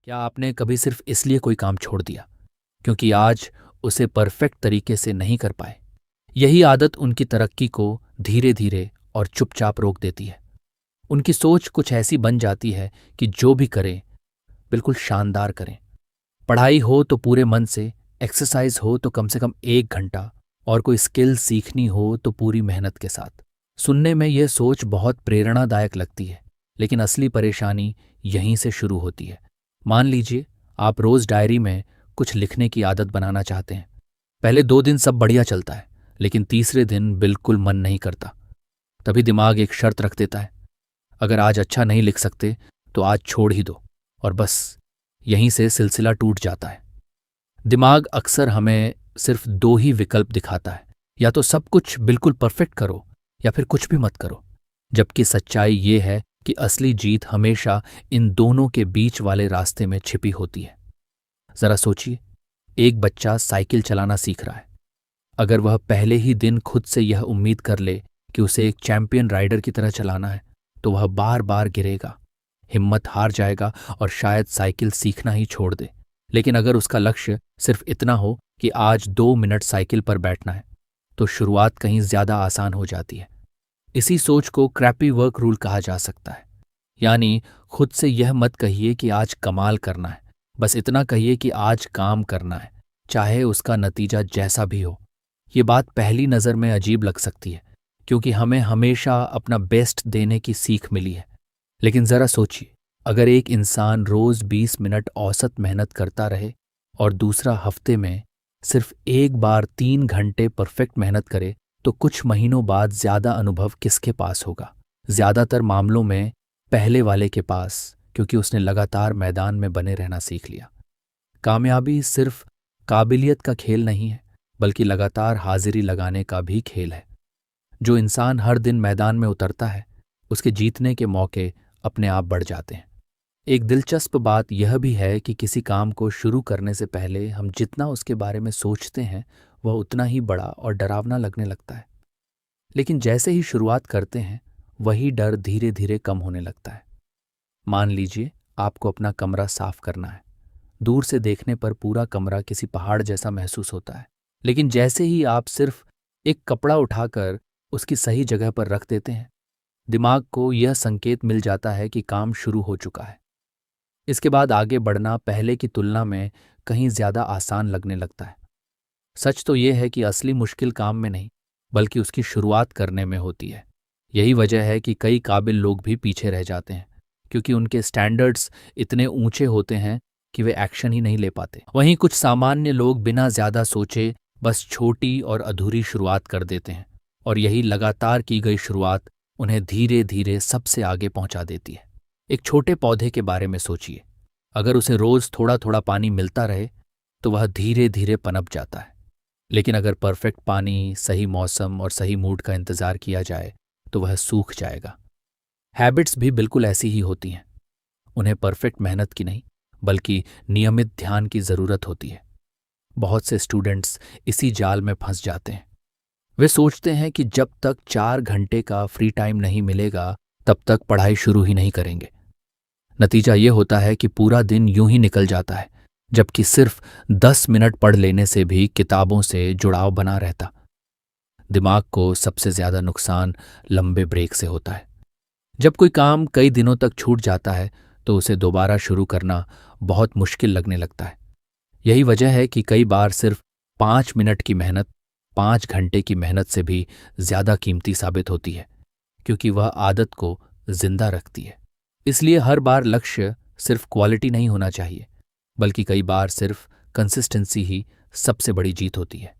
क्या आपने कभी सिर्फ इसलिए कोई काम छोड़ दिया क्योंकि आज उसे परफेक्ट तरीके से नहीं कर पाए? यही आदत उनकी तरक्की को धीरे धीरे और चुपचाप रोक देती है। उनकी सोच कुछ ऐसी बन जाती है कि जो भी करें बिल्कुल शानदार करें। पढ़ाई हो तो पूरे मन से, एक्सरसाइज हो तो कम से कम 1 घंटा, और कोई स्किल सीखनी हो तो पूरी मेहनत के साथ। सुनने में यह सोच बहुत प्रेरणादायक लगती है, लेकिन असली परेशानी यहीं से शुरू होती है। मान लीजिए आप रोज डायरी में कुछ लिखने की आदत बनाना चाहते हैं। पहले 2 दिन सब बढ़िया चलता है, लेकिन तीसरे दिन बिल्कुल मन नहीं करता। तभी दिमाग एक शर्त रख देता है, अगर आज अच्छा नहीं लिख सकते तो आज छोड़ ही दो, और बस यहीं से सिलसिला टूट जाता है। दिमाग अक्सर हमें सिर्फ 2 ही विकल्प दिखाता है, या तो सब कुछ बिल्कुल परफेक्ट करो या फिर कुछ भी मत करो। जबकि सच्चाई ये है कि असली जीत हमेशा इन दोनों के बीच वाले रास्ते में छिपी होती है। जरा सोचिए, एक बच्चा साइकिल चलाना सीख रहा है। अगर वह पहले ही दिन खुद से यह उम्मीद कर ले कि उसे एक चैंपियन राइडर की तरह चलाना है, तो वह बार बार गिरेगा, हिम्मत हार जाएगा और शायद साइकिल सीखना ही छोड़ दे। लेकिन अगर उसका लक्ष्य सिर्फ इतना हो कि आज 2 मिनट साइकिल पर बैठना है, तो शुरुआत कहीं ज्यादा आसान हो जाती है। इसी सोच को क्रैपी वर्क रूल कहा जा सकता है। यानी खुद से यह मत कहिए कि आज कमाल करना है, बस इतना कहिए कि आज काम करना है, चाहे उसका नतीजा जैसा भी हो। ये बात पहली नज़र में अजीब लग सकती है, क्योंकि हमें हमेशा अपना बेस्ट देने की सीख मिली है। लेकिन ज़रा सोचिए, अगर एक इंसान रोज़ 20 मिनट औसत मेहनत करता रहे और दूसरा हफ्ते में सिर्फ एक बार 3 घंटे परफेक्ट मेहनत करे, तो कुछ महीनों बाद ज़्यादा अनुभव किसके पास होगा? ज़्यादातर मामलों में पहले वाले के पास, क्योंकि उसने लगातार मैदान में बने रहना सीख लिया। कामयाबी सिर्फ काबिलियत का खेल नहीं है, बल्कि लगातार हाजिरी लगाने का भी खेल है। जो इंसान हर दिन मैदान में उतरता है, उसके जीतने के मौके अपने आप बढ़ जाते हैं। एक दिलचस्प बात यह भी है कि किसी काम को शुरू करने से पहले हम जितना उसके बारे में सोचते हैं, वह उतना ही बड़ा और डरावना लगने लगता है। लेकिन जैसे ही शुरुआत करते हैं, वही डर धीरे धीरे कम होने लगता है। मान लीजिए आपको अपना कमरा साफ करना है। दूर से देखने पर पूरा कमरा किसी पहाड़ जैसा महसूस होता है, लेकिन जैसे ही आप सिर्फ एक कपड़ा उठाकर उसकी सही जगह पर रख देते हैं, दिमाग को यह संकेत मिल जाता है कि काम शुरू हो चुका है। इसके बाद आगे बढ़ना पहले की तुलना में कहीं ज्यादा आसान लगने लगता है। सच तो यह है कि असली मुश्किल काम में नहीं, बल्कि उसकी शुरुआत करने में होती है। यही वजह है कि कई काबिल लोग भी पीछे रह जाते हैं, क्योंकि उनके स्टैंडर्ड्स इतने ऊंचे होते हैं कि वे एक्शन ही नहीं ले पाते। वहीं कुछ सामान्य लोग बिना ज्यादा सोचे बस छोटी और अधूरी शुरुआत कर देते हैं, और यही लगातार की गई शुरुआत उन्हें धीरे धीरे सबसे आगे पहुंचा देती है। एक छोटे पौधे के बारे में सोचिए। अगर उसे रोज थोड़ा थोड़ा पानी मिलता रहे, तो वह धीरे धीरे पनप जाता है। लेकिन अगर परफेक्ट पानी, सही मौसम और सही मूड का इंतजार किया जाए, तो वह सूख जाएगा। हैबिट्स भी बिल्कुल ऐसी ही होती हैं। उन्हें परफेक्ट मेहनत की नहीं, बल्कि नियमित ध्यान की जरूरत होती है। बहुत से स्टूडेंट्स इसी जाल में फंस जाते हैं। वे सोचते हैं कि जब तक 4 घंटे का फ्री टाइम नहीं मिलेगा, तब तक पढ़ाई शुरू ही नहीं करेंगे। नतीजा ये होता है कि पूरा दिन यूं ही निकल जाता है, जबकि सिर्फ 10 मिनट पढ़ लेने से भी किताबों से जुड़ाव बना रहता। दिमाग को सबसे ज्यादा नुकसान लंबे ब्रेक से होता है। जब कोई काम कई दिनों तक छूट जाता है, तो उसे दोबारा शुरू करना बहुत मुश्किल लगने लगता है। यही वजह है कि कई बार सिर्फ 5 मिनट की मेहनत 5 घंटे की मेहनत से भी ज्यादा कीमती साबित होती है, क्योंकि वह आदत को जिंदा रखती है। इसलिए हर बार लक्ष्य सिर्फ क्वालिटी नहीं होना चाहिए, बल्कि कई बार सिर्फ कंसिस्टेंसी ही सबसे बड़ी जीत होती है।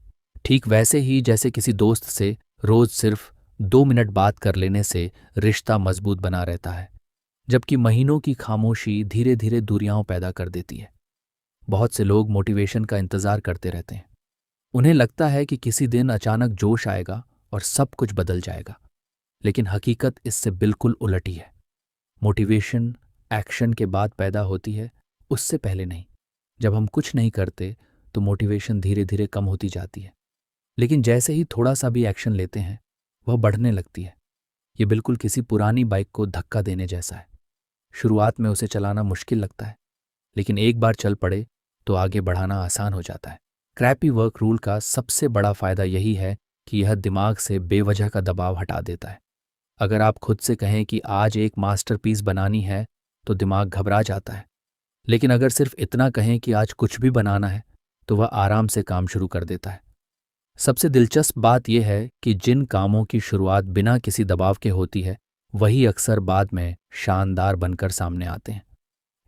ठीक वैसे ही जैसे किसी दोस्त से रोज सिर्फ 2 मिनट बात कर लेने से रिश्ता मजबूत बना रहता है, जबकि महीनों की खामोशी धीरे धीरे दूरियां पैदा कर देती है। बहुत से लोग मोटिवेशन का इंतजार करते रहते हैं। उन्हें लगता है कि किसी दिन अचानक जोश आएगा और सब कुछ बदल जाएगा, लेकिन हकीकत इससे बिल्कुल उलट ही है। मोटिवेशन एक्शन के बाद पैदा होती है, उससे पहले नहीं। जब हम कुछ नहीं करते, तो मोटिवेशन धीरे धीरे कम होती जाती है, लेकिन जैसे ही थोड़ा सा भी एक्शन लेते हैं, वह बढ़ने लगती है। ये बिल्कुल किसी पुरानी बाइक को धक्का देने जैसा है। शुरुआत में उसे चलाना मुश्किल लगता है, लेकिन एक बार चल पड़े तो आगे बढ़ाना आसान हो जाता है। क्रैपी वर्क रूल का सबसे बड़ा फायदा यही है कि यह दिमाग से बेवजह का दबाव हटा देता है। अगर आप खुद से कहें कि आज एक मास्टरपीस बनानी है तो दिमाग घबरा जाता है, लेकिन अगर सिर्फ इतना कहें कि आज कुछ भी बनाना है तो वह आराम से काम शुरू कर देता है। सबसे दिलचस्प बात यह है कि जिन कामों की शुरुआत बिना किसी दबाव के होती है वही अक्सर बाद में शानदार बनकर सामने आते हैं।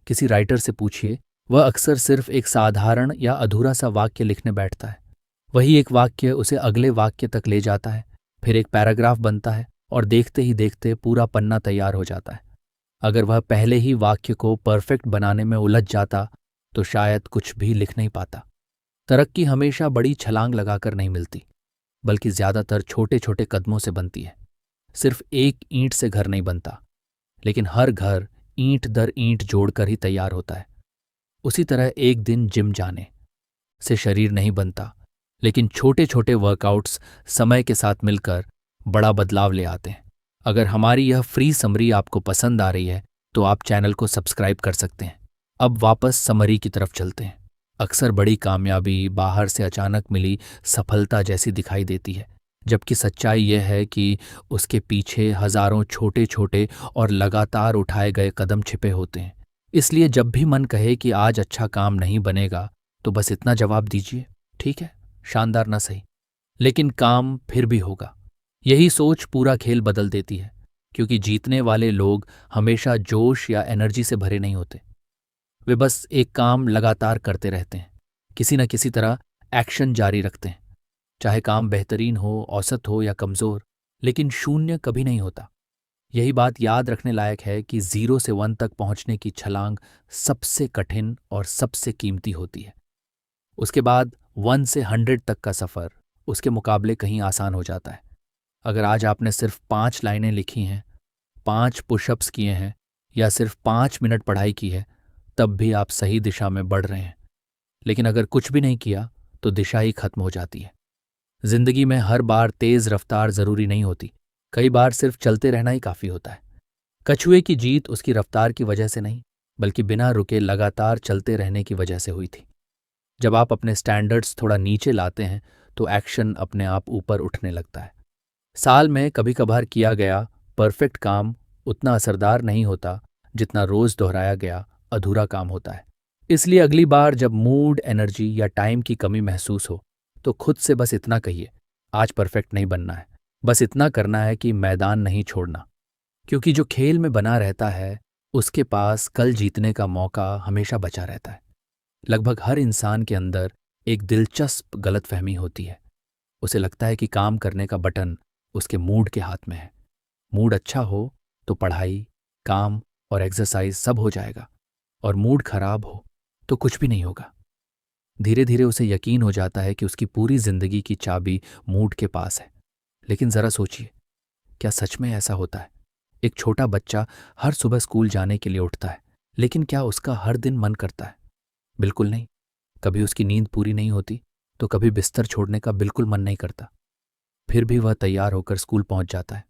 किसी राइटर से पूछिए, वह अक्सर सिर्फ एक साधारण या अधूरा सा वाक्य लिखने बैठता है। वही एक वाक्य उसे अगले वाक्य तक ले जाता है, फिर एक पैराग्राफ बनता है और देखते ही देखते पूरा पन्ना तैयार हो जाता है। अगर वह पहले ही वाक्य को परफेक्ट बनाने में उलझ जाता तो शायद कुछ भी लिख नहीं पाता। तरक्की हमेशा बड़ी छलांग लगाकर नहीं मिलती, बल्कि ज्यादातर छोटे छोटे कदमों से बनती है। सिर्फ एक ईंट से घर नहीं बनता, लेकिन हर घर ईंट दर ईंट जोड़कर ही तैयार होता है। उसी तरह एक दिन जिम जाने से शरीर नहीं बनता, लेकिन छोटे छोटे वर्कआउट्स समय के साथ मिलकर बड़ा बदलाव ले आते हैं। अगर हमारी यह फ्री समरी आपको पसंद आ रही है तो आप चैनल को सब्सक्राइब कर सकते हैं। अब वापस समरी की तरफ चलते हैं। अक्सर बड़ी कामयाबी बाहर से अचानक मिली सफलता जैसी दिखाई देती है, जबकि सच्चाई यह है कि उसके पीछे हजारों छोटे छोटे और लगातार उठाए गए कदम छिपे होते हैं। इसलिए जब भी मन कहे कि आज अच्छा काम नहीं बनेगा तो बस इतना जवाब दीजिए, ठीक है, शानदार ना सही, लेकिन काम फिर भी होगा। यही सोच पूरा खेल बदल देती है, क्योंकि जीतने वाले लोग हमेशा जोश या एनर्जी से भरे नहीं होते। वे बस एक काम लगातार करते रहते हैं, किसी न किसी तरह एक्शन जारी रखते हैं, चाहे काम बेहतरीन हो, औसत हो या कमजोर, लेकिन शून्य कभी नहीं होता। यही बात याद रखने लायक है कि 0 से 1 तक पहुंचने की छलांग सबसे कठिन और सबसे कीमती होती है। उसके बाद 1 से 100 तक का सफर उसके मुकाबले कहीं आसान हो जाता है। अगर आज आपने सिर्फ 5 लाइनें लिखी हैं, 5 पुशअप्स किए हैं या सिर्फ 5 मिनट पढ़ाई की है, तब भी आप सही दिशा में बढ़ रहे हैं। लेकिन अगर कुछ भी नहीं किया तो दिशा ही खत्म हो जाती है। जिंदगी में हर बार तेज रफ्तार जरूरी नहीं होती, कई बार सिर्फ चलते रहना ही काफी होता है। कछुए की जीत उसकी रफ्तार की वजह से नहीं, बल्कि बिना रुके लगातार चलते रहने की वजह से हुई थी। जब आप अपने स्टैंडर्ड्स थोड़ा नीचे लाते हैं तो एक्शन अपने आप ऊपर उठने लगता है। साल में कभी कभार किया गया परफेक्ट काम उतना असरदार नहीं होता जितना रोज दोहराया गया अधूरा काम होता है। इसलिए अगली बार जब मूड, एनर्जी या टाइम की कमी महसूस हो तो खुद से बस इतना कहिए, आज परफेक्ट नहीं बनना है, बस इतना करना है कि मैदान नहीं छोड़ना। क्योंकि जो खेल में बना रहता है उसके पास कल जीतने का मौका हमेशा बचा रहता है। लगभग हर इंसान के अंदर एक दिलचस्प गलतफहमी होती है। उसे लगता है कि काम करने का बटन उसके मूड के हाथ में है। मूड अच्छा हो तो पढ़ाई, काम और एक्सरसाइज सब हो जाएगा, और मूड खराब हो तो कुछ भी नहीं होगा। धीरे धीरे उसे यकीन हो जाता है कि उसकी पूरी जिंदगी की चाबी मूड के पास है। लेकिन जरा सोचिए, क्या सच में ऐसा होता है? एक छोटा बच्चा हर सुबह स्कूल जाने के लिए उठता है, लेकिन क्या उसका हर दिन मन करता है? बिल्कुल नहीं। कभी उसकी नींद पूरी नहीं होती तो कभी बिस्तर छोड़ने का बिल्कुल मन नहीं करता। फिर भी वह तैयार होकर स्कूल पहुंच जाता है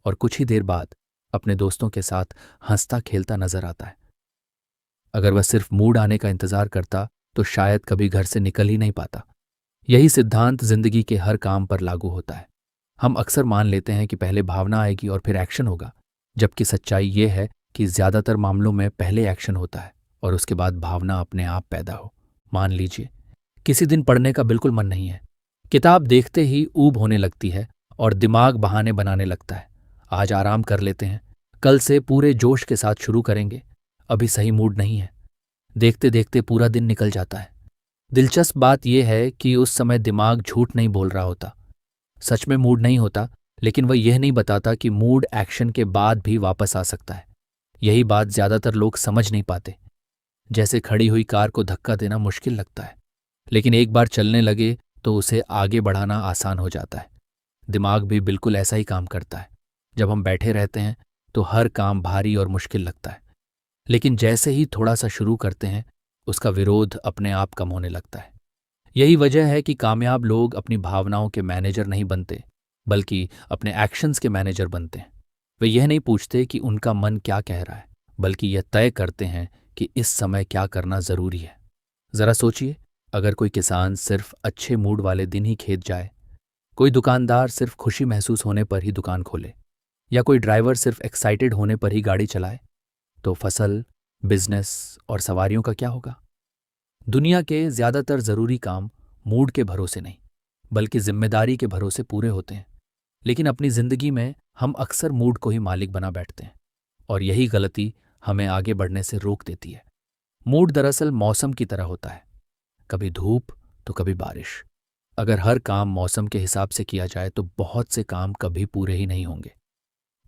और कुछ ही देर बाद अपने दोस्तों के साथ हंसता खेलता नजर आता है। अगर वह सिर्फ मूड आने का इंतजार करता तो शायद कभी घर से निकल ही नहीं पाता। यही सिद्धांत जिंदगी के हर काम पर लागू होता है। हम अक्सर मान लेते हैं कि पहले भावना आएगी और फिर एक्शन होगा, जबकि सच्चाई ये है कि ज्यादातर मामलों में पहले एक्शन होता है और उसके बाद भावना अपने आप पैदा हो। मान लीजिए किसी दिन पढ़ने का बिल्कुल मन नहीं है, किताब देखते ही ऊब होने लगती है और दिमाग बहाने बनाने लगता है। आज आराम कर लेते हैं, कल से पूरे जोश के साथ शुरू करेंगे, अभी सही मूड नहीं है। देखते देखते पूरा दिन निकल जाता है। दिलचस्प बात यह है कि उस समय दिमाग झूठ नहीं बोल रहा होता। सच में मूड नहीं होता, लेकिन वह यह नहीं बताता कि मूड एक्शन के बाद भी वापस आ सकता है। यही बात ज्यादातर लोग समझ नहीं पाते। जैसे खड़ी हुई कार को धक्का देना मुश्किल लगता है, लेकिन एक बार चलने लगे तो उसे आगे बढ़ाना आसान हो जाता है। दिमाग भी बिल्कुल ऐसा ही काम करता है। जब हम बैठे रहते हैं तो हर काम भारी और मुश्किल लगता है, लेकिन जैसे ही थोड़ा सा शुरू करते हैं उसका विरोध अपने आप कम होने लगता है। यही वजह है कि कामयाब लोग अपनी भावनाओं के मैनेजर नहीं बनते, बल्कि अपने एक्शंस के मैनेजर बनते हैं। वे यह नहीं पूछते कि उनका मन क्या कह रहा है, बल्कि यह तय करते हैं कि इस समय क्या करना जरूरी है। जरा सोचिए, अगर कोई किसान सिर्फ अच्छे मूड वाले दिन ही खेत जाए, कोई दुकानदार सिर्फ खुशी महसूस होने पर ही दुकान खोले, या कोई ड्राइवर सिर्फ एक्साइटेड होने पर ही गाड़ी चलाए, तो फसल, बिजनेस और सवारियों का क्या होगा? दुनिया के ज्यादातर जरूरी काम मूड के भरोसे नहीं, बल्कि जिम्मेदारी के भरोसे पूरे होते हैं। लेकिन अपनी जिंदगी में हम अक्सर मूड को ही मालिक बना बैठते हैं, और यही गलती हमें आगे बढ़ने से रोक देती है। मूड दरअसल मौसम की तरह होता है, कभी धूप तो कभी बारिश। अगर हर काम मौसम के हिसाब से किया जाए तो बहुत से काम कभी पूरे ही नहीं होंगे।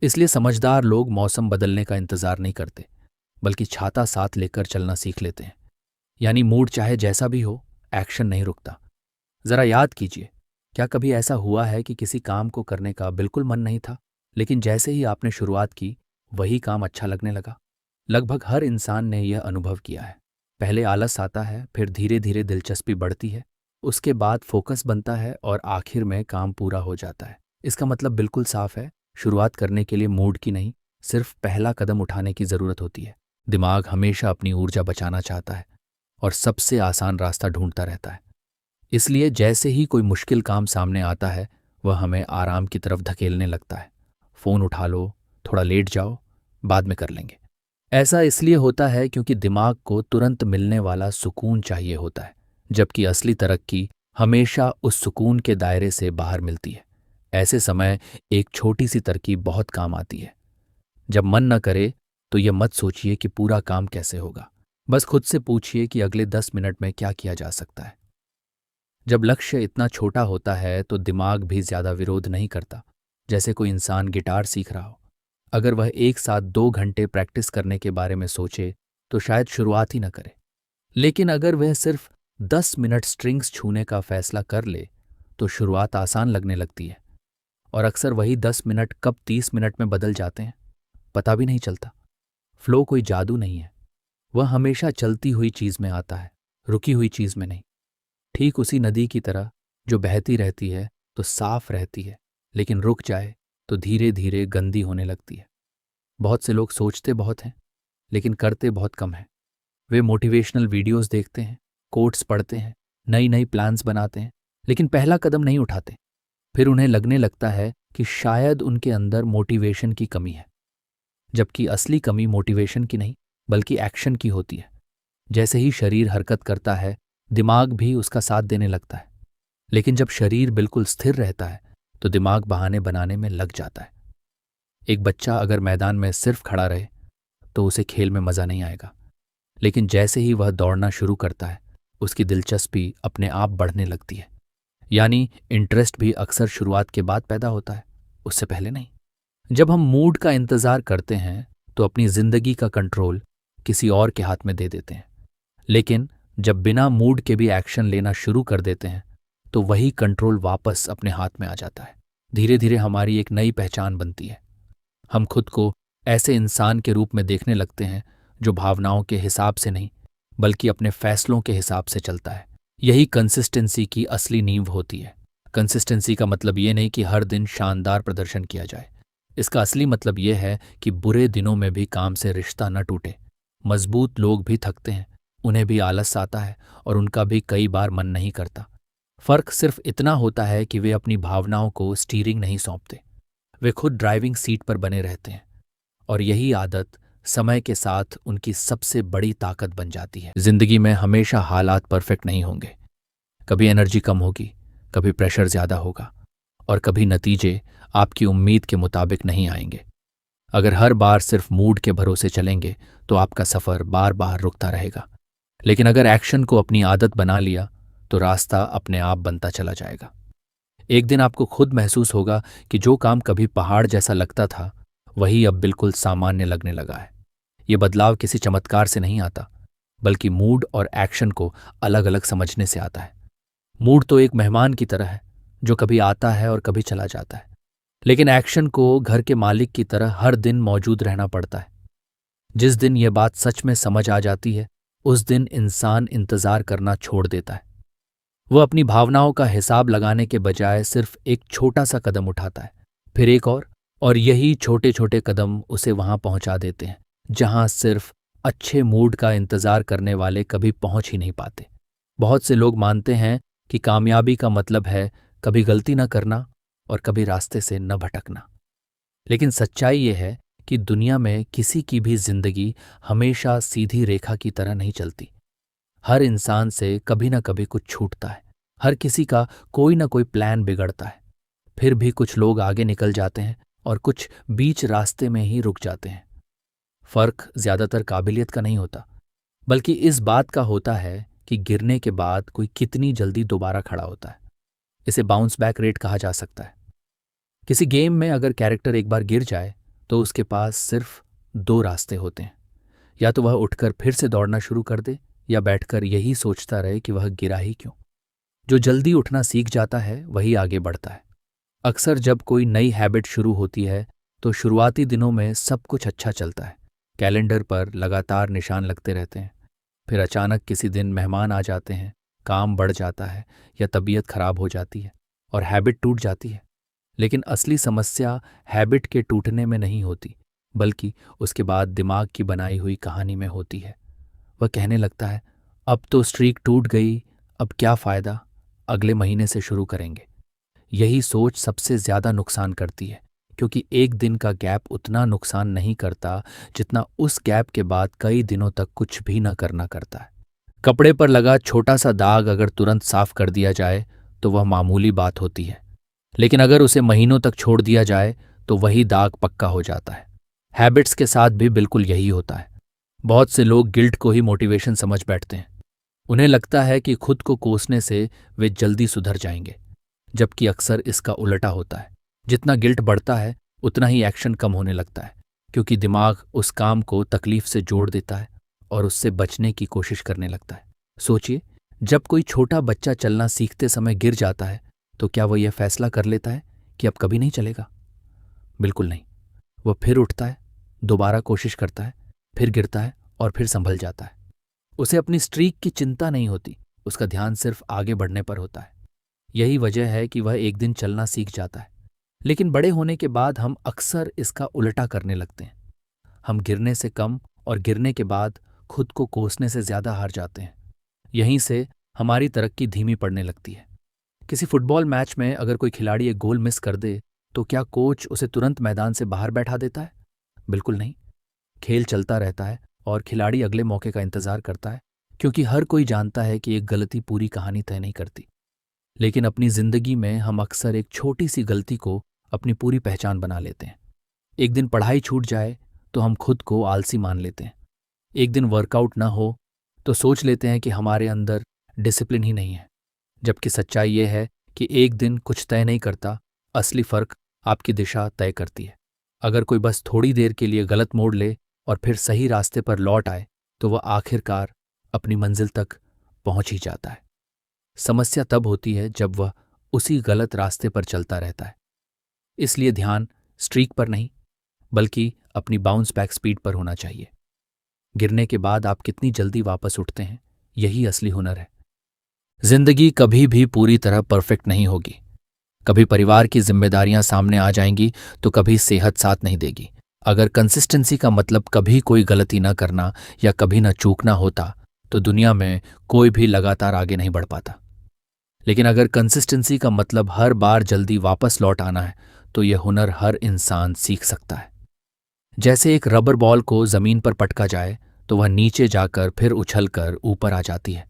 इसलिए समझदार लोग मौसम बदलने का इंतजार नहीं करते, बल्कि छाता साथ लेकर चलना सीख लेते हैं। यानी मूड चाहे जैसा भी हो, एक्शन नहीं रुकता। जरा याद कीजिए, क्या कभी ऐसा हुआ है कि किसी काम को करने का बिल्कुल मन नहीं था, लेकिन जैसे ही आपने शुरुआत की वही काम अच्छा लगने लगा? लगभग हर इंसान ने यह अनुभव किया है। पहले आलस आता है, फिर धीरे धीरे दिलचस्पी बढ़ती है, उसके बाद फोकस बनता है और आखिर में काम पूरा हो जाता है। इसका मतलब बिल्कुल साफ है, शुरुआत करने के लिए मूड की नहीं, सिर्फ पहला कदम उठाने की जरूरत होती है। दिमाग हमेशा अपनी ऊर्जा बचाना चाहता है और सबसे आसान रास्ता ढूंढता रहता है। इसलिए जैसे ही कोई मुश्किल काम सामने आता है, वह हमें आराम की तरफ धकेलने लगता है। फोन उठा लो, थोड़ा लेट जाओ, बाद में कर लेंगे। ऐसा इसलिए होता है क्योंकि दिमाग को तुरंत मिलने वाला सुकून चाहिए होता है, जबकि असली तरक्की हमेशा उस सुकून के दायरे से बाहर मिलती है। ऐसे समय एक छोटी सी तरकीब बहुत काम आती है। जब मन न करे तो यह मत सोचिए कि पूरा काम कैसे होगा, बस खुद से पूछिए कि अगले 10 मिनट में क्या किया जा सकता है। जब लक्ष्य इतना छोटा होता है तो दिमाग भी ज्यादा विरोध नहीं करता। जैसे कोई इंसान गिटार सीख रहा हो, अगर वह एक साथ 2 घंटे प्रैक्टिस करने के बारे में सोचे तो शायद शुरुआत ही न करे। लेकिन अगर वह सिर्फ 10 मिनट स्ट्रिंग्स छूने का फैसला कर ले तो शुरुआत आसान लगने लगती है। और अक्सर वही 10 मिनट कब 30 मिनट में बदल जाते हैं, पता भी नहीं चलता। फ्लो कोई जादू नहीं है, वह हमेशा चलती हुई चीज में आता है, रुकी हुई चीज में नहीं। ठीक उसी नदी की तरह जो बहती रहती है तो साफ रहती है, लेकिन रुक जाए तो धीरे धीरे गंदी होने लगती है। बहुत से लोग सोचते बहुत हैं, लेकिन करते बहुत कम हैं। वे मोटिवेशनल वीडियोस देखते हैं, कोट्स पढ़ते हैं, नई नई प्लान्स बनाते हैं, लेकिन पहला कदम नहीं उठाते। फिर उन्हें लगने लगता है कि शायद उनके अंदर मोटिवेशन की कमी है, जबकि असली कमी मोटिवेशन की नहीं, बल्कि एक्शन की होती है। जैसे ही शरीर हरकत करता है, दिमाग भी उसका साथ देने लगता है। लेकिन जब शरीर बिल्कुल स्थिर रहता है तो दिमाग बहाने बनाने में लग जाता है। एक बच्चा अगर मैदान में सिर्फ खड़ा रहे तो उसे खेल में मजा नहीं आएगा, लेकिन जैसे ही वह दौड़ना शुरू करता है, उसकी दिलचस्पी अपने आप बढ़ने लगती है। यानी इंटरेस्ट भी अक्सर शुरुआत के बाद पैदा होता है, उससे पहले नहीं। जब हम मूड का इंतजार करते हैं तो अपनी जिंदगी का कंट्रोल किसी और के हाथ में दे देते हैं। लेकिन जब बिना मूड के भी एक्शन लेना शुरू कर देते हैं तो वही कंट्रोल वापस अपने हाथ में आ जाता है। धीरे धीरे हमारी एक नई पहचान बनती है। हम खुद को ऐसे इंसान के रूप में देखने लगते हैं जो भावनाओं के हिसाब से नहीं, बल्कि अपने फैसलों के हिसाब से चलता है। यही कंसिस्टेंसी की असली नींव होती है। कंसिस्टेंसी का मतलब ये नहीं कि हर दिन शानदार प्रदर्शन किया जाए। इसका असली मतलब यह है कि बुरे दिनों में भी काम से रिश्ता न टूटे। मजबूत लोग भी थकते हैं, उन्हें भी आलस आता है और उनका भी कई बार मन नहीं करता। फर्क सिर्फ इतना होता है कि वे अपनी भावनाओं को स्टीयरिंग नहीं सौंपते, वे खुद ड्राइविंग सीट पर बने रहते हैं। और यही आदत समय के साथ उनकी सबसे बड़ी ताकत बन जाती है। जिंदगी में हमेशा हालात परफेक्ट नहीं होंगे। कभी एनर्जी कम होगी, कभी प्रेशर ज्यादा होगा, और कभी नतीजे आपकी उम्मीद के मुताबिक नहीं आएंगे। अगर हर बार सिर्फ मूड के भरोसे चलेंगे तो आपका सफर बार बार रुकता रहेगा। लेकिन अगर एक्शन को अपनी आदत बना लिया तो रास्ता अपने आप बनता चला जाएगा। एक दिन आपको खुद महसूस होगा कि जो काम कभी पहाड़ जैसा लगता था वही अब बिल्कुल सामान्य लगने लगा है। ये बदलाव किसी चमत्कार से नहीं आता, बल्कि मूड और एक्शन को अलग अलग समझने से आता है। मूड तो एक मेहमान की तरह है जो कभी आता है और कभी चला जाता है, लेकिन एक्शन को घर के मालिक की तरह हर दिन मौजूद रहना पड़ता है। जिस दिन यह बात सच में समझ आ जाती है, उस दिन इंसान इंतजार करना छोड़ देता है। वह अपनी भावनाओं का हिसाब लगाने के बजाय सिर्फ एक छोटा सा कदम उठाता है, फिर एक और यही छोटे छोटे कदम उसे वहां पहुंचा देते हैं जहां सिर्फ अच्छे मूड का इंतजार करने वाले कभी पहुंच ही नहीं पाते। बहुत से लोग मानते हैं कि कामयाबी का मतलब है कभी गलती न करना और कभी रास्ते से न भटकना। लेकिन सच्चाई ये है कि दुनिया में किसी की भी जिंदगी हमेशा सीधी रेखा की तरह नहीं चलती। हर इंसान से कभी ना कभी कुछ छूटता है। हर किसी का कोई ना कोई प्लान बिगड़ता है। फिर भी कुछ लोग आगे निकल जाते हैं और कुछ बीच रास्ते में ही रुक जाते हैं। फर्क ज्यादातर काबिलियत का नहीं होता, बल्कि इस बात का होता है कि गिरने के बाद कोई कितनी जल्दी दोबारा खड़ा होता है। इसे बाउंस बैक रेट कहा जा सकता है। किसी गेम में अगर कैरेक्टर एक बार गिर जाए तो उसके पास सिर्फ दो रास्ते होते हैं। या तो वह उठकर फिर से दौड़ना शुरू कर दे, या बैठकर यही सोचता रहे कि वह गिरा ही क्यों। जो जल्दी उठना सीख जाता है वही आगे बढ़ता है। अक्सर जब कोई नई हैबिट शुरू होती है तो शुरुआती दिनों में सब कुछ अच्छा चलता है। कैलेंडर पर लगातार निशान लगते रहते हैं। फिर अचानक किसी दिन मेहमान आ जाते हैं, काम बढ़ जाता है या तबीयत खराब हो जाती है और हैबिट टूट जाती है। लेकिन असली समस्या हैबिट के टूटने में नहीं होती, बल्कि उसके बाद दिमाग की बनाई हुई कहानी में होती है। वह कहने लगता है, अब तो स्ट्रीक टूट गई, अब क्या फ़ायदा, अगले महीने से शुरू करेंगे। यही सोच सबसे ज़्यादा नुकसान करती है, क्योंकि एक दिन का गैप उतना नुकसान नहीं करता जितना उस गैप के बाद कई दिनों तक कुछ भी न करना करता है। कपड़े पर लगा छोटा सा दाग अगर तुरंत साफ कर दिया जाए तो वह मामूली बात होती है, लेकिन अगर उसे महीनों तक छोड़ दिया जाए तो वही दाग पक्का हो जाता है। हैबिट्स के साथ भी बिल्कुल यही होता है। बहुत से लोग गिल्ट को ही मोटिवेशन समझ बैठते हैं। उन्हें लगता है कि खुद को कोसने से वे जल्दी सुधर जाएंगे, जबकि अक्सर इसका उल्टा होता है। जितना गिल्ट बढ़ता है उतना ही एक्शन कम होने लगता है, क्योंकि दिमाग उस काम को तकलीफ से जोड़ देता है और उससे बचने की कोशिश करने लगता है। सोचिए, जब कोई छोटा बच्चा चलना सीखते समय गिर जाता है तो क्या वह यह फैसला कर लेता है कि अब कभी नहीं चलेगा? बिल्कुल नहीं। वह फिर उठता है, दोबारा कोशिश करता है, फिर गिरता है और फिर संभल जाता है। उसे अपनी स्ट्रीक की चिंता नहीं होती, उसका ध्यान सिर्फ आगे बढ़ने पर होता है। यही वजह है कि वह एक दिन चलना सीख जाता है। लेकिन बड़े होने के बाद हम अक्सर इसका उल्टा करने लगते हैं। हम गिरने से कम और गिरने के बाद खुद को कोसने से ज्यादा हार जाते हैं। यहीं से हमारी तरक्की धीमी पड़ने लगती है। किसी फुटबॉल मैच में अगर कोई खिलाड़ी एक गोल मिस कर दे तो क्या कोच उसे तुरंत मैदान से बाहर बैठा देता है? बिल्कुल नहीं। खेल चलता रहता है और खिलाड़ी अगले मौके का इंतजार करता है, क्योंकि हर कोई जानता है कि एक गलती पूरी कहानी तय नहीं करती। लेकिन अपनी जिंदगी में हम अक्सर एक छोटी सी गलती को अपनी पूरी पहचान बना लेते हैं। एक दिन पढ़ाई छूट जाए तो हम खुद को आलसी मान लेते हैं। एक दिन वर्कआउट न हो तो सोच लेते हैं कि हमारे अंदर डिसिप्लिन ही नहीं है, जबकि सच्चाई यह है कि एक दिन कुछ तय नहीं करता, असली फर्क आपकी दिशा तय करती है। अगर कोई बस थोड़ी देर के लिए गलत मोड़ ले और फिर सही रास्ते पर लौट आए तो वह आखिरकार अपनी मंजिल तक पहुंच ही जाता है। समस्या तब होती है जब वह उसी गलत रास्ते पर चलता रहता है। इसलिए ध्यान स्ट्रीक पर नहीं, बल्कि अपनी बाउंस बैक स्पीड पर होना चाहिए। गिरने के बाद आप कितनी जल्दी वापस उठते हैं, यही असली हुनर है। जिंदगी कभी भी पूरी तरह परफेक्ट नहीं होगी। कभी परिवार की जिम्मेदारियां सामने आ जाएंगी तो कभी सेहत साथ नहीं देगी। अगर कंसिस्टेंसी का मतलब कभी कोई गलती न करना या कभी न चूकना होता तो दुनिया में कोई भी लगातार आगे नहीं बढ़ पाता। लेकिन अगर कंसिस्टेंसी का मतलब हर बार जल्दी वापस लौट आना है तो यह हुनर हर इंसान सीख सकता है। जैसे एक रबर बॉल को जमीन पर पटका जाए तो वह नीचे जाकर फिर उछलकर ऊपर आ जाती है।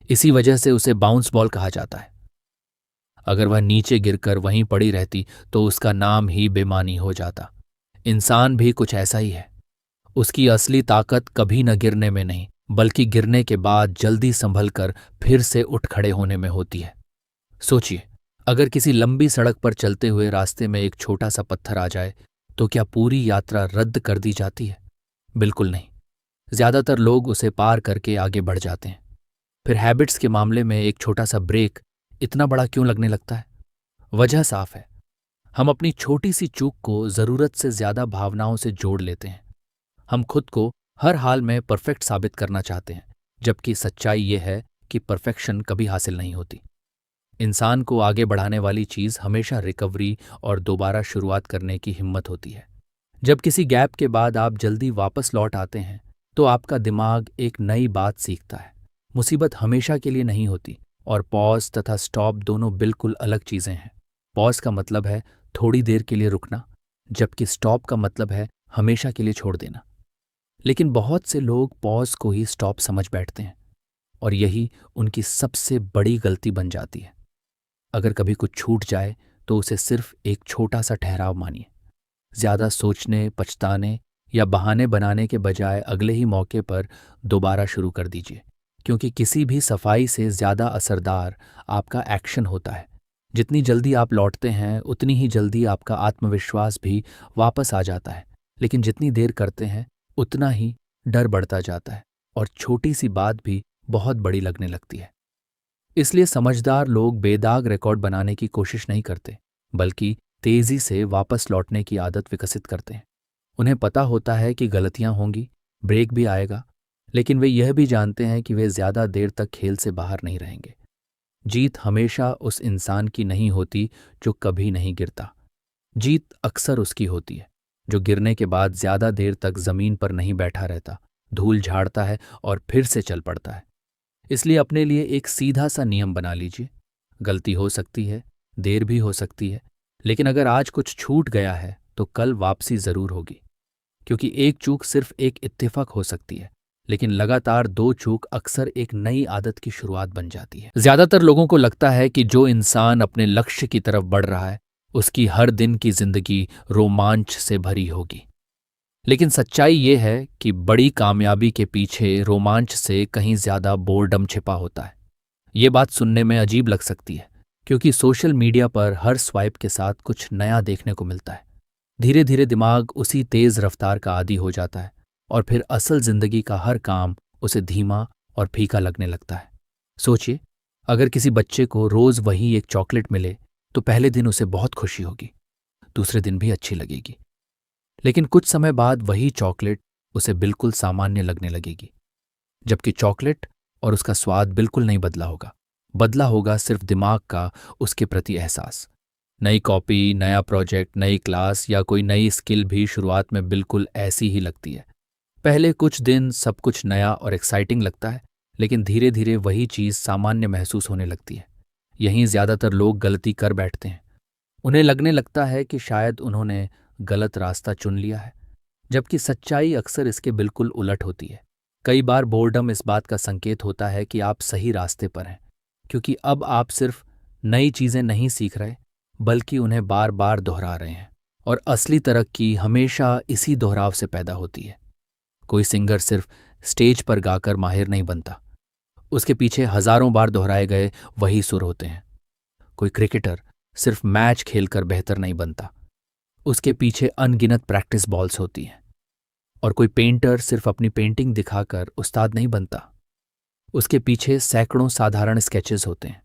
इसी वजह से उसे बाउंस बॉल कहा जाता है। अगर वह नीचे गिरकर वहीं पड़ी रहती तो उसका नाम ही बेमानी हो जाता। इंसान भी कुछ ऐसा ही है। उसकी असली ताकत कभी न गिरने में नहीं, बल्कि गिरने के बाद जल्दी संभल कर फिर से उठ खड़े होने में होती है। सोचिए, अगर किसी लंबी सड़क पर चलते हुए रास्ते में एक छोटा सा पत्थर आ जाए तो क्या पूरी यात्रा रद्द कर दी जाती है? बिल्कुल नहीं। ज्यादातर लोग उसे पार करके आगे बढ़ जाते हैं। फिर हैबिट्स के मामले में एक छोटा सा ब्रेक इतना बड़ा क्यों लगने लगता है? वजह साफ है। हम अपनी छोटी सी चूक को जरूरत से ज्यादा भावनाओं से जोड़ लेते हैं। हम खुद को हर हाल में परफेक्ट साबित करना चाहते हैं, जबकि सच्चाई यह है कि परफेक्शन कभी हासिल नहीं होती। इंसान को आगे बढ़ाने वाली चीज हमेशा रिकवरी और दोबारा शुरुआत करने की हिम्मत होती है। जब किसी गैप के बाद आप जल्दी वापस लौट आते हैं तो आपका दिमाग एक नई बात सीखता है। मुसीबत हमेशा के लिए नहीं होती और पॉज तथा स्टॉप दोनों बिल्कुल अलग चीजें हैं। पॉज का मतलब है थोड़ी देर के लिए रुकना, जबकि स्टॉप का मतलब है हमेशा के लिए छोड़ देना। लेकिन बहुत से लोग पॉज को ही स्टॉप समझ बैठते हैं और यही उनकी सबसे बड़ी गलती बन जाती है। अगर कभी कुछ छूट जाए तो उसे सिर्फ एक छोटा सा ठहराव मानिए। ज्यादा सोचने, पछताने या बहाने बनाने के बजाय अगले ही मौके पर दोबारा शुरू कर दीजिए, क्योंकि किसी भी सफाई से ज्यादा असरदार आपका एक्शन होता है। जितनी जल्दी आप लौटते हैं उतनी ही जल्दी आपका आत्मविश्वास भी वापस आ जाता है, लेकिन जितनी देर करते हैं उतना ही डर बढ़ता जाता है और छोटी सी बात भी बहुत बड़ी लगने लगती है। इसलिए समझदार लोग बेदाग रिकॉर्ड बनाने की कोशिश नहीं करते, बल्कि तेजी से वापस लौटने की आदत विकसित करते हैं। उन्हें पता होता है कि गलतियां होंगी, ब्रेक भी आएगा, लेकिन वे यह भी जानते हैं कि वे ज्यादा देर तक खेल से बाहर नहीं रहेंगे। जीत हमेशा उस इंसान की नहीं होती जो कभी नहीं गिरता। जीत अक्सर उसकी होती है जो गिरने के बाद ज्यादा देर तक जमीन पर नहीं बैठा रहता, धूल झाड़ता है और फिर से चल पड़ता है। इसलिए अपने लिए एक सीधा सा नियम बना लीजिए। गलती हो सकती है, देर भी हो सकती है, लेकिन अगर आज कुछ छूट गया है तो कल वापसी जरूर होगी। क्योंकि एक चूक सिर्फ एक इत्तेफाक हो सकती है, लेकिन लगातार दो चूक अक्सर एक नई आदत की शुरुआत बन जाती है। ज्यादातर लोगों को लगता है कि जो इंसान अपने लक्ष्य की तरफ बढ़ रहा है उसकी हर दिन की जिंदगी रोमांच से भरी होगी। लेकिन सच्चाई ये है कि बड़ी कामयाबी के पीछे रोमांच से कहीं ज्यादा बोर्डम छिपा होता है। ये बात सुनने में अजीब लग सकती है, क्योंकि सोशल मीडिया पर हर स्वाइप के साथ कुछ नया देखने को मिलता है। धीरे धीरे दिमाग उसी तेज रफ्तार का आदी हो जाता है और फिर असल जिंदगी का हर काम उसे धीमा और फीका लगने लगता है। सोचिए, अगर किसी बच्चे को रोज वही एक चॉकलेट मिले तो पहले दिन उसे बहुत खुशी होगी, दूसरे दिन भी अच्छी लगेगी, लेकिन कुछ समय बाद वही चॉकलेट उसे बिल्कुल सामान्य लगने लगेगी। जबकि चॉकलेट और उसका स्वाद बिल्कुल नहीं बदला होगा। बदला होगा सिर्फ दिमाग का उसके प्रति एहसास। नई कॉपी, नया प्रोजेक्ट, नई क्लास या कोई नई स्किल भी शुरुआत में बिल्कुल ऐसी ही लगती है। पहले कुछ दिन सब कुछ नया और एक्साइटिंग लगता है, लेकिन धीरे धीरे वही चीज सामान्य महसूस होने लगती है। यहीं ज्यादातर लोग गलती कर बैठते हैं। उन्हें लगने लगता है कि शायद उन्होंने गलत रास्ता चुन लिया है, जबकि सच्चाई अक्सर इसके बिल्कुल उलट होती है। कई बार बोर्डम इस बात का संकेत होता है कि आप सही रास्ते पर हैं, क्योंकि अब आप सिर्फ नई चीजें नहीं सीख रहे, बल्कि उन्हें बार बार दोहरा रहे हैं। और असली तरक्की हमेशा इसी दोहराव से पैदा होती है। कोई सिंगर सिर्फ स्टेज पर गाकर माहिर नहीं बनता, उसके पीछे हजारों बार दोहराए गए वही सुर होते हैं। कोई क्रिकेटर सिर्फ मैच खेलकर बेहतर नहीं बनता, उसके पीछे अनगिनत प्रैक्टिस बॉल्स होती हैं। और कोई पेंटर सिर्फ अपनी पेंटिंग दिखाकर उस्ताद नहीं बनता, उसके पीछे सैकड़ों साधारण स्केचेस होते हैं।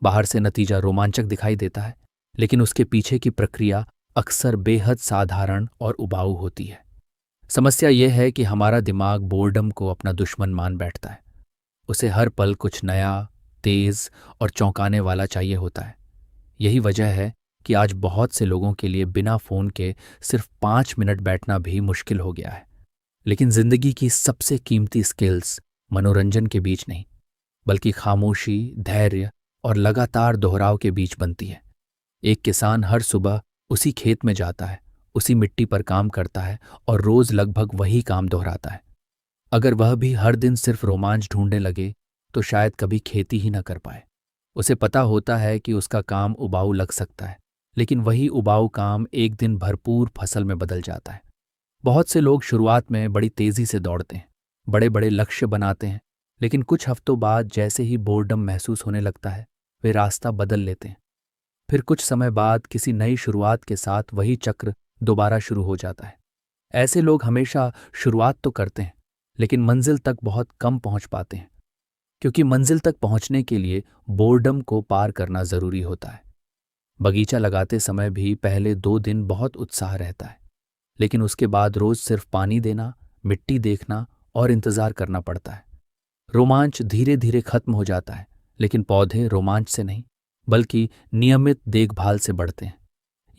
बाहर से नतीजा रोमांचक दिखाई देता है, लेकिन उसके पीछे की प्रक्रिया अक्सर बेहद साधारण और उबाऊ होती है। समस्या यह है कि हमारा दिमाग बोर्डम को अपना दुश्मन मान बैठता है। उसे हर पल कुछ नया, तेज और चौंकाने वाला चाहिए होता है। यही वजह है कि आज बहुत से लोगों के लिए बिना फोन के सिर्फ 5 मिनट बैठना भी मुश्किल हो गया है। लेकिन जिंदगी की सबसे कीमती स्किल्स मनोरंजन के बीच नहीं, बल्कि खामोशी, धैर्य और लगातार दोहराव के बीच बनती है। एक किसान हर सुबह उसी खेत में जाता है, उसी मिट्टी पर काम करता है और रोज लगभग वही काम दोहराता है। अगर वह भी हर दिन सिर्फ रोमांच ढूंढने लगे तो शायद कभी खेती ही न कर पाए। उसे पता होता है कि उसका काम उबाऊ लग सकता है, लेकिन वही उबाऊ काम एक दिन भरपूर फसल में बदल जाता है। बहुत से लोग शुरुआत में बड़ी तेजी से दौड़ते हैं, बड़े बड़े लक्ष्य बनाते हैं, लेकिन कुछ हफ्तों बाद जैसे ही बोर्डम महसूस होने लगता है वे रास्ता बदल लेते हैं। फिर कुछ समय बाद किसी नई शुरुआत के साथ वही चक्र दोबारा शुरू हो जाता है। ऐसे लोग हमेशा शुरुआत तो करते हैं, लेकिन मंजिल तक बहुत कम पहुंच पाते हैं, क्योंकि मंजिल तक पहुंचने के लिए बोर्डम को पार करना जरूरी होता है। बगीचा लगाते समय भी पहले 2 दिन बहुत उत्साह रहता है, लेकिन उसके बाद रोज सिर्फ पानी देना, मिट्टी देखना और इंतजार करना पड़ता है। रोमांच धीरे धीरे खत्म हो जाता है, लेकिन पौधे रोमांच से नहीं, बल्कि नियमित देखभाल से बढ़ते हैं।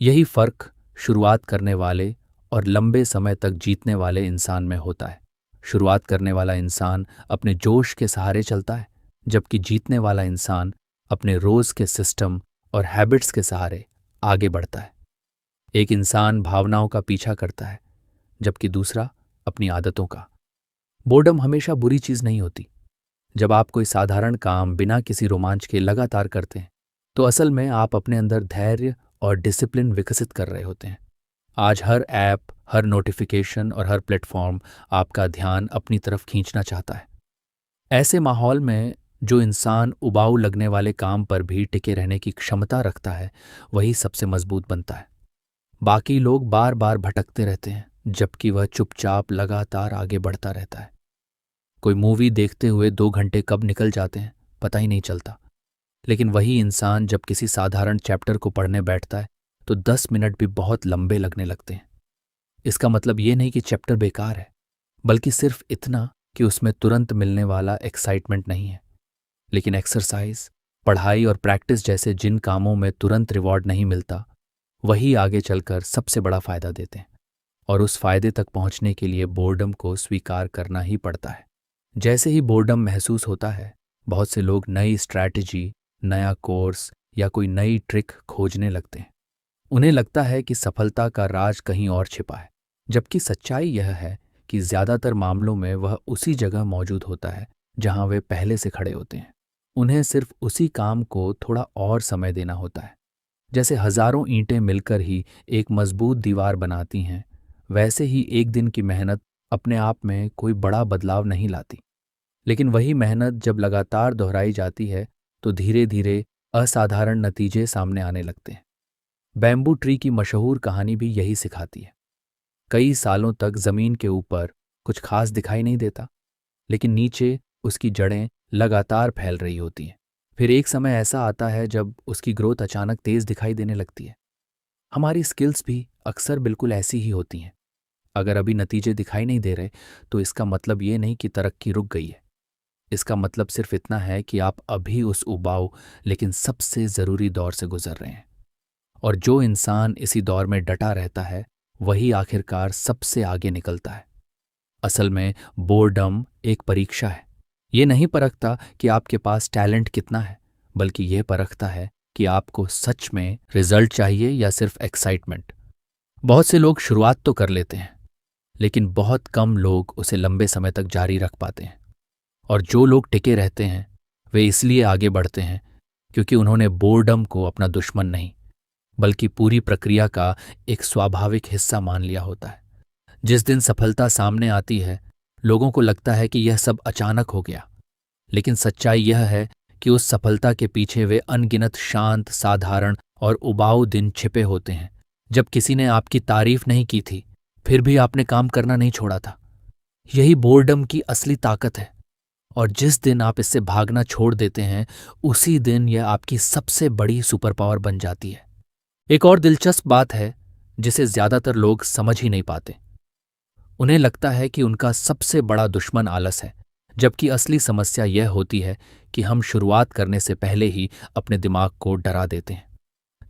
यही फर्क शुरुआत करने वाले और लंबे समय तक जीतने वाले इंसान में होता है। शुरुआत करने वाला इंसान अपने जोश के सहारे चलता है, जबकि जीतने वाला इंसान अपने रोज के सिस्टम और हैबिट्स के सहारे आगे बढ़ता है। एक इंसान भावनाओं का पीछा करता है, जबकि दूसरा अपनी आदतों का। बोर्डम हमेशा बुरी चीज नहीं होती। जब आप कोई साधारण काम बिना किसी रोमांच के लगातार करते हैं, तो असल में आप अपने अंदर धैर्य और डिसिप्लिन विकसित कर रहे होते हैं। आज हर ऐप, हर नोटिफिकेशन और हर प्लेटफॉर्म आपका ध्यान अपनी तरफ खींचना चाहता है। ऐसे माहौल में जो इंसान उबाऊ लगने वाले काम पर भी टिके रहने की क्षमता रखता है, वही सबसे मजबूत बनता है। बाकी लोग बार बार भटकते रहते हैं, जबकि वह चुपचाप लगातार आगे बढ़ता रहता है। कोई मूवी देखते हुए 2 घंटे कब निकल जाते हैं पता ही नहीं चलता, लेकिन वही इंसान जब किसी साधारण चैप्टर को पढ़ने बैठता है तो 10 मिनट भी बहुत लंबे लगने लगते हैं। इसका मतलब ये नहीं कि चैप्टर बेकार है, बल्कि सिर्फ इतना कि उसमें तुरंत मिलने वाला एक्साइटमेंट नहीं है। लेकिन एक्सरसाइज, पढ़ाई और प्रैक्टिस जैसे जिन कामों में तुरंत रिवॉर्ड नहीं मिलता, वही आगे चलकर सबसे बड़ा फायदा देते हैं। और उस फायदे तक पहुंचने के लिए बोर्डम को स्वीकार करना ही पड़ता है। जैसे ही बोर्डम महसूस होता है, बहुत से लोग नई स्ट्रैटेजी, नया कोर्स या कोई नई ट्रिक खोजने लगते हैं। उन्हें लगता है कि सफलता का राज कहीं और छिपा है, जबकि सच्चाई यह है कि ज्यादातर मामलों में वह उसी जगह मौजूद होता है जहां वे पहले से खड़े होते हैं। उन्हें सिर्फ उसी काम को थोड़ा और समय देना होता है। जैसे हजारों ईंटें मिलकर ही एक मजबूत दीवार बनाती हैं, वैसे ही एक दिन की मेहनत अपने आप में कोई बड़ा बदलाव नहीं लाती। लेकिन वही मेहनत जब लगातार दोहराई जाती है तो धीरे धीरे असाधारण नतीजे सामने आने लगते हैं। बैम्बू ट्री की मशहूर कहानी भी यही सिखाती है। कई सालों तक जमीन के ऊपर कुछ खास दिखाई नहीं देता, लेकिन नीचे उसकी जड़ें लगातार फैल रही होती हैं। फिर एक समय ऐसा आता है जब उसकी ग्रोथ अचानक तेज दिखाई देने लगती है। हमारी स्किल्स भी अक्सर बिल्कुल ऐसी ही होती हैं। अगर अभी नतीजे दिखाई नहीं दे रहे तो इसका मतलब ये नहीं कि तरक्की रुक गई है। इसका मतलब सिर्फ इतना है कि आप अभी उस उबाऊ लेकिन सबसे जरूरी दौर से गुजर रहे हैं। और जो इंसान इसी दौर में डटा रहता है, वही आखिरकार सबसे आगे निकलता है। असल में बोर्डम एक परीक्षा है। ये नहीं परखता कि आपके पास टैलेंट कितना है, बल्कि यह परखता है कि आपको सच में रिजल्ट चाहिए या सिर्फ एक्साइटमेंट। बहुत से लोग शुरुआत तो कर लेते हैं, लेकिन बहुत कम लोग उसे लंबे समय तक जारी रख पाते हैं। और जो लोग टिके रहते हैं, वे इसलिए आगे बढ़ते हैं क्योंकि उन्होंने बोर्डम को अपना दुश्मन नहीं, बल्कि पूरी प्रक्रिया का एक स्वाभाविक हिस्सा मान लिया होता है। जिस दिन सफलता सामने आती है, लोगों को लगता है कि यह सब अचानक हो गया, लेकिन सच्चाई यह है कि उस सफलता के पीछे वे अनगिनत शांत, साधारण और उबाऊ दिन छिपे होते हैं। जब किसी ने आपकी तारीफ नहीं की थी, फिर भी आपने काम करना नहीं छोड़ा था। यही बोर्डम की असली ताकत है। और जिस दिन आप इससे भागना छोड़ देते हैं, उसी दिन यह आपकी सबसे बड़ी सुपर पावर बन जाती है। एक और दिलचस्प बात है जिसे ज्यादातर लोग समझ ही नहीं पाते। उन्हें लगता है कि उनका सबसे बड़ा दुश्मन आलस है, जबकि असली समस्या यह होती है कि हम शुरुआत करने से पहले ही अपने दिमाग को डरा देते हैं।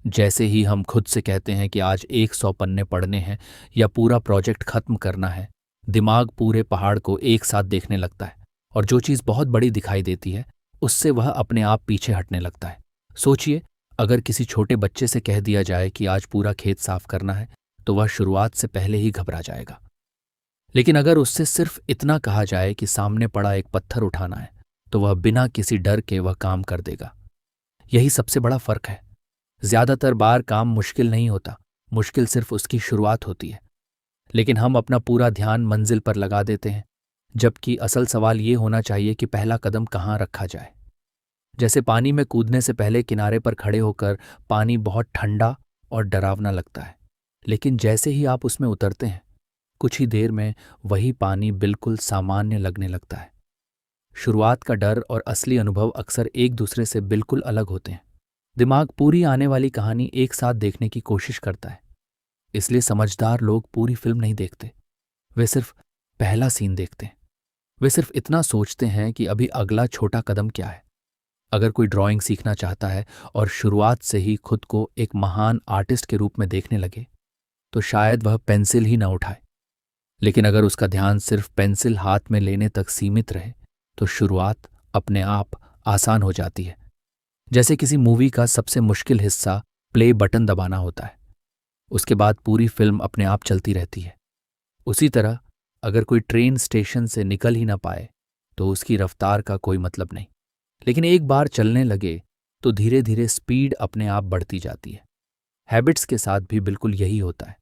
जैसे ही हम खुद से कहते हैं कि आज 100 पन्ने पढ़ने हैं या पूरा प्रोजेक्ट खत्म करना है, दिमाग पूरे पहाड़ को एक साथ देखने लगता है और जो चीज़ बहुत बड़ी दिखाई देती है, उससे वह अपने आप पीछे हटने लगता है। सोचिए, अगर किसी छोटे बच्चे से कह दिया जाए कि आज पूरा खेत साफ करना है, तो वह शुरुआत से पहले ही घबरा जाएगा। लेकिन अगर उससे सिर्फ इतना कहा जाए कि सामने पड़ा एक पत्थर उठाना है, तो वह बिना किसी डर के वह काम कर देगा। यही सबसे बड़ा फर्क है। ज्यादातर बार काम मुश्किल नहीं होता, मुश्किल सिर्फ उसकी शुरुआत होती है। लेकिन हम अपना पूरा ध्यान मंजिल पर लगा देते हैं, जबकि असल सवाल ये होना चाहिए कि पहला कदम कहाँ रखा जाए। जैसे पानी में कूदने से पहले किनारे पर खड़े होकर पानी बहुत ठंडा और डरावना लगता है, लेकिन जैसे ही आप उसमें उतरते हैं, कुछ ही देर में वही पानी बिल्कुल सामान्य लगने लगता है। शुरुआत का डर और असली अनुभव अक्सर एक दूसरे से बिल्कुल अलग होते हैं। दिमाग पूरी आने वाली कहानी एक साथ देखने की कोशिश करता है, इसलिए समझदार लोग पूरी फिल्म नहीं देखते, वे सिर्फ पहला सीन देखते हैं। वे सिर्फ इतना सोचते हैं कि अभी अगला छोटा कदम क्या है। अगर कोई ड्राइंग सीखना चाहता है और शुरुआत से ही खुद को एक महान आर्टिस्ट के रूप में देखने लगे, तो शायद वह पेंसिल ही न उठाए। लेकिन अगर उसका ध्यान सिर्फ पेंसिल हाथ में लेने तक सीमित रहे तो शुरुआत अपने आप आसान हो जाती है। जैसे किसी मूवी का सबसे मुश्किल हिस्सा प्ले बटन दबाना होता है, उसके बाद पूरी फिल्म अपने आप चलती रहती है। उसी तरह अगर कोई ट्रेन स्टेशन से निकल ही ना पाए तो उसकी रफ्तार का कोई मतलब नहीं, लेकिन एक बार चलने लगे तो धीरे धीरे स्पीड अपने आप बढ़ती जाती है। हैबिट्स के साथ भी बिल्कुल यही होता है।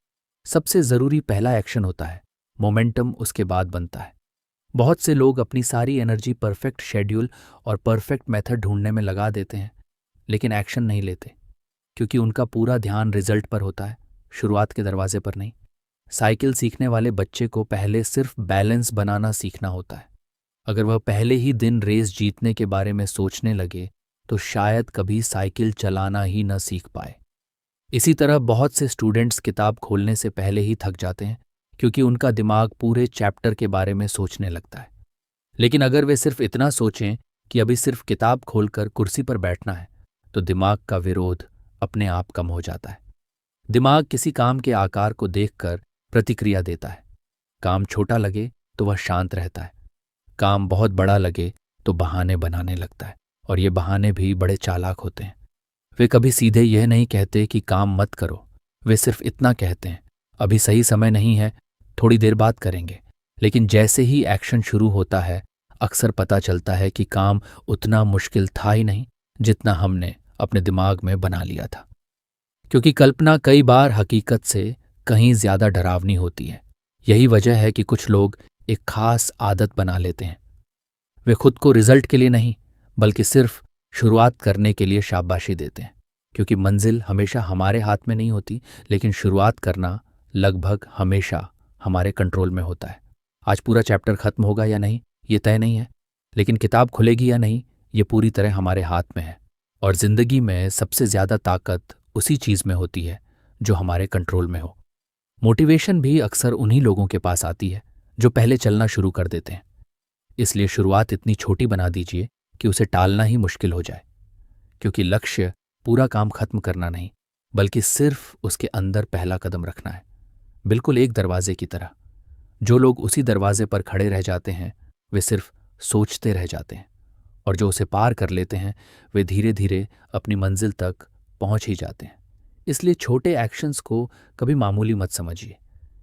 सबसे ज़रूरी पहला एक्शन होता है, मोमेंटम उसके बाद बनता है। बहुत से लोग अपनी सारी एनर्जी परफेक्ट शेड्यूल और परफेक्ट मेथड ढूंढने में लगा देते हैं, लेकिन एक्शन नहीं लेते, क्योंकि उनका पूरा ध्यान रिजल्ट पर होता है, शुरुआत के दरवाजे पर नहीं। साइकिल सीखने वाले बच्चे को पहले सिर्फ बैलेंस बनाना सीखना होता है। अगर वह पहले ही दिन रेस जीतने के बारे में सोचने लगे तो शायद कभी साइकिल चलाना ही न सीख पाए। इसी तरह बहुत से स्टूडेंट्स किताब खोलने से पहले ही थक जाते हैं, क्योंकि उनका दिमाग पूरे चैप्टर के बारे में सोचने लगता है। लेकिन अगर वे सिर्फ इतना सोचें कि अभी सिर्फ किताब खोलकर कुर्सी पर बैठना है, तो दिमाग का विरोध अपने आप कम हो जाता है। दिमाग किसी काम के आकार को देखकर प्रतिक्रिया देता है। काम छोटा लगे तो वह शांत रहता है, काम बहुत बड़ा लगे तो बहाने बनाने लगता है, और ये बहाने भी बड़े चालाक होते हैं। वे कभी सीधे यह नहीं कहते कि काम मत करो, वे सिर्फ इतना कहते हैं, अभी सही समय नहीं है, थोड़ी देर बाद करेंगे। लेकिन जैसे ही एक्शन शुरू होता है, अक्सर पता चलता है कि काम उतना मुश्किल था ही नहीं जितना हमने अपने दिमाग में बना लिया था। क्योंकि कल्पना कई बार हकीकत से कहीं ज्यादा डरावनी होती है। यही वजह है कि कुछ लोग एक खास आदत बना लेते हैं। वे खुद को रिजल्ट के लिए नहीं, बल्कि सिर्फ शुरुआत करने के लिए शाबाशी देते हैं, क्योंकि मंजिल हमेशा हमारे हाथ में नहीं होती, लेकिन शुरुआत करना लगभग हमेशा हमारे कंट्रोल में होता है। आज पूरा चैप्टर खत्म होगा या नहीं ये तय नहीं है, लेकिन किताब खुलेगी या नहीं ये पूरी तरह हमारे हाथ में है। और जिंदगी में सबसे ज्यादा ताकत उसी चीज में होती है जो हमारे कंट्रोल में हो। मोटिवेशन भी अक्सर उन्हीं लोगों के पास आती है जो पहले चलना शुरू कर देते हैं। इसलिए शुरुआत इतनी छोटी बना दीजिए कि उसे टालना ही मुश्किल हो जाए, क्योंकि लक्ष्य पूरा काम खत्म करना नहीं, बल्कि सिर्फ उसके अंदर पहला कदम रखना है, बिल्कुल एक दरवाजे की तरह। जो लोग उसी दरवाजे पर खड़े रह जाते हैं वे सिर्फ सोचते रह जाते हैं, और जो उसे पार कर लेते हैं वे धीरे धीरे अपनी मंजिल तक पहुंच ही जाते हैं। इसलिए छोटे एक्शंस को कभी मामूली मत समझिए,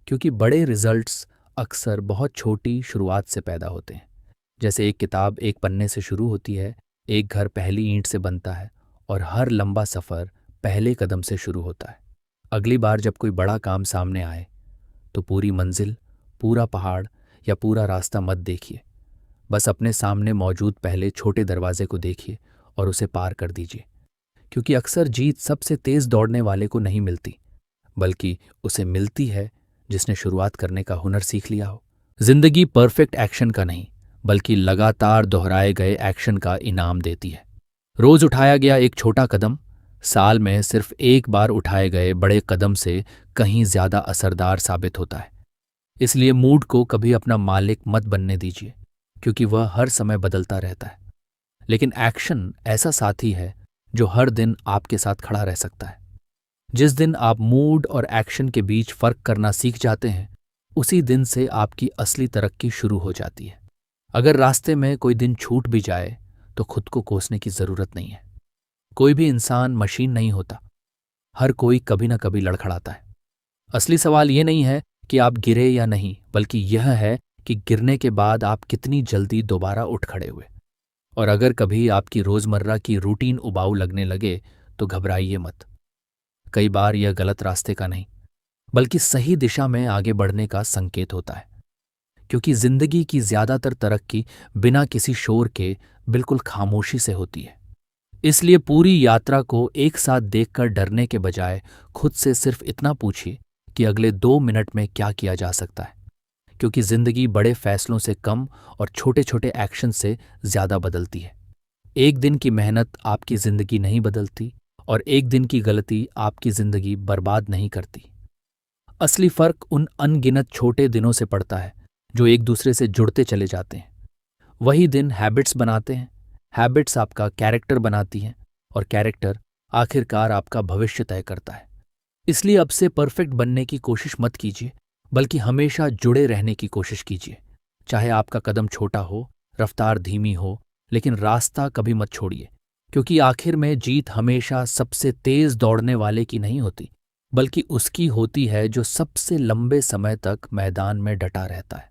क्योंकि बड़े रिजल्ट्स अक्सर बहुत छोटी शुरुआत से पैदा होते हैं। जैसे एक किताब एक पन्ने से शुरू होती है, एक घर पहली ईंट से बनता है, और हर लंबा सफ़र पहले कदम से शुरू होता है। अगली बार जब कोई बड़ा काम सामने आए तो पूरी मंजिल, पूरा पहाड़ या पूरा रास्ता मत देखिए, बस अपने सामने मौजूद पहले छोटे दरवाजे को देखिए और उसे पार कर दीजिए। क्योंकि अक्सर जीत सबसे तेज दौड़ने वाले को नहीं मिलती, बल्कि उसे मिलती है जिसने शुरुआत करने का हुनर सीख लिया हो। जिंदगी परफेक्ट एक्शन का नहीं, बल्कि लगातार दोहराए गए एक्शन का इनाम देती है। रोज उठाया गया एक छोटा कदम साल में सिर्फ एक बार उठाए गए बड़े कदम से कहीं ज्यादा असरदार साबित होता है। इसलिए मूड को कभी अपना मालिक मत बनने दीजिए, क्योंकि वह हर समय बदलता रहता है। लेकिन एक्शन ऐसा साथी है जो हर दिन आपके साथ खड़ा रह सकता है। जिस दिन आप मूड और एक्शन के बीच फर्क करना सीख जाते हैं, उसी दिन से आपकी असली तरक्की शुरू हो जाती है। अगर रास्ते में कोई दिन छूट भी जाए तो खुद को कोसने की जरूरत नहीं है। कोई भी इंसान मशीन नहीं होता, हर कोई कभी ना कभी लड़खड़ाता है। असली सवाल ये नहीं है कि आप गिरे या नहीं, बल्कि यह है कि गिरने के बाद आप कितनी जल्दी दोबारा उठ खड़े हुए। और अगर कभी आपकी रोजमर्रा की रूटीन उबाऊ लगने लगे तो घबराइए मत। कई बार यह गलत रास्ते का नहीं, बल्कि सही दिशा में आगे बढ़ने का संकेत होता है। क्योंकि जिंदगी की ज्यादातर तरक्की बिना किसी शोर के बिल्कुल खामोशी से होती है। इसलिए पूरी यात्रा को एक साथ देखकर डरने के बजाय खुद से सिर्फ इतना पूछिए कि अगले 2 मिनट में क्या किया जा सकता है। क्योंकि जिंदगी बड़े फैसलों से कम और छोटे छोटे एक्शन से ज्यादा बदलती है। एक दिन की मेहनत आपकी जिंदगी नहीं बदलती, और एक दिन की गलती आपकी जिंदगी बर्बाद नहीं करती। असली फर्क उन अनगिनत छोटे दिनों से पड़ता है जो एक दूसरे से जुड़ते चले जाते हैं। वही दिन हैबिट्स बनाते हैं, हैबिट्स आपका कैरेक्टर बनाती हैं, और कैरेक्टर आखिरकार आपका भविष्य तय करता है। इसलिए अब से परफेक्ट बनने की कोशिश मत कीजिए, बल्कि हमेशा जुड़े रहने की कोशिश कीजिए। चाहे आपका कदम छोटा हो, रफ्तार धीमी हो, लेकिन रास्ता कभी मत छोड़िए, क्योंकि आखिर में जीत हमेशा सबसे तेज दौड़ने वाले की नहीं होती, बल्कि उसकी होती है जो सबसे लंबे समय तक मैदान में डटा रहता है।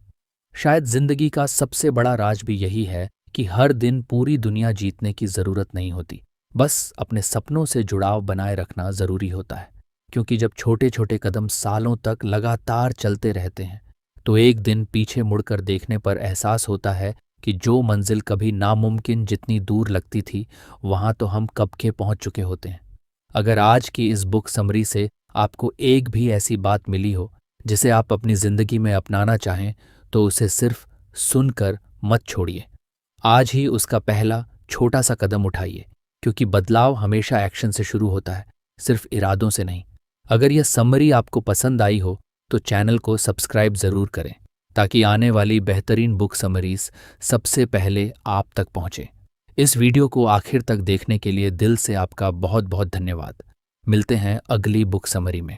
शायद जिंदगी का सबसे बड़ा राज भी यही है कि हर दिन पूरी दुनिया जीतने की जरूरत नहीं होती, बस अपने सपनों से जुड़ाव बनाए रखना जरूरी होता है। क्योंकि जब छोटे छोटे कदम सालों तक लगातार चलते रहते हैं, तो एक दिन पीछे मुड़कर देखने पर एहसास होता है कि जो मंजिल कभी नामुमकिन जितनी दूर लगती थी, वहां तो हम कब के पहुंच चुके होते हैं। अगर आज की इस बुक समरी से आपको एक भी ऐसी बात मिली हो जिसे आप अपनी जिंदगी में अपनाना चाहें, तो उसे सिर्फ सुनकर मत छोड़िए। आज ही उसका पहला छोटा सा कदम उठाइए, क्योंकि बदलाव हमेशा एक्शन से शुरू होता है, सिर्फ इरादों से नहीं। अगर यह समरी आपको पसंद आई हो तो चैनल को सब्सक्राइब जरूर करें, ताकि आने वाली बेहतरीन बुक समरीज सबसे पहले आप तक पहुंचे। इस वीडियो को आखिर तक देखने के लिए दिल से आपका बहुत बहुत धन्यवाद। मिलते हैं अगली बुक समरी में।